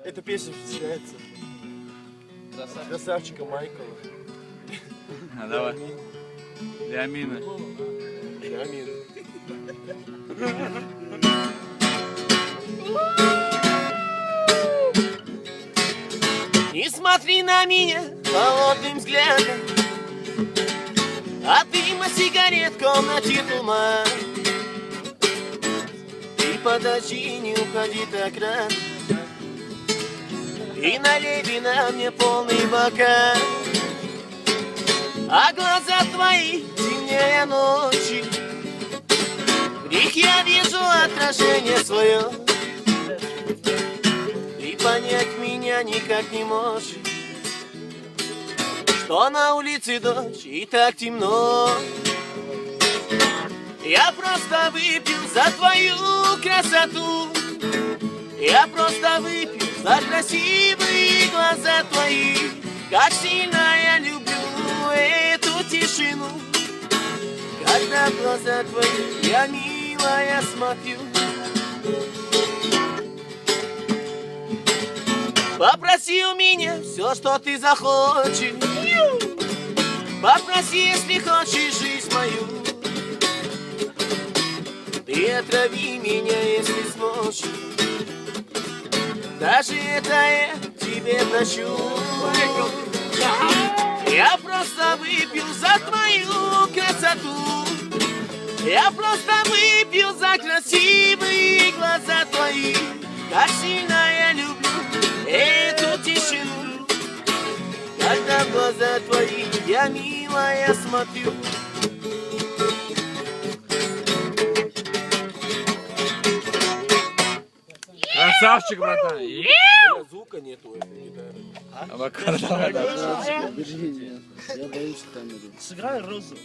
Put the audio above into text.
Эта песня встречается. Красавчика Майкла. Давай. Для Амины. Для Амины. Не смотри на меня холодным взглядом, а дыма сигарет в комнате туман. Ты подожди, не уходи так рано, и налей вина мне полный бокал. А глаза твои темнее ночи, в них я вижу отражение свое. Ты понять меня никак не можешь, что на улице дождь и так темно. Я просто выпил за твою красоту, я просто выпил за красивые глаза твои. Как сильно я люблю эту тишину, когда в глаза твои я, милая, смотрю. Попроси у меня все, что ты захочешь, попроси, если хочешь, жизнь мою. Ты отрави меня, если сможешь, даже это я тебе прощу. Я просто выпил за твою красоту, я просто выпил за красивые глаза твои. Как сильно я люблю эту тишину, когда в глаза твои я, милая, смотрю. Красавчик, братан. Звука нету у этой гитары. Авокадо. Держи, я боюсь камеры. Сыграй розу.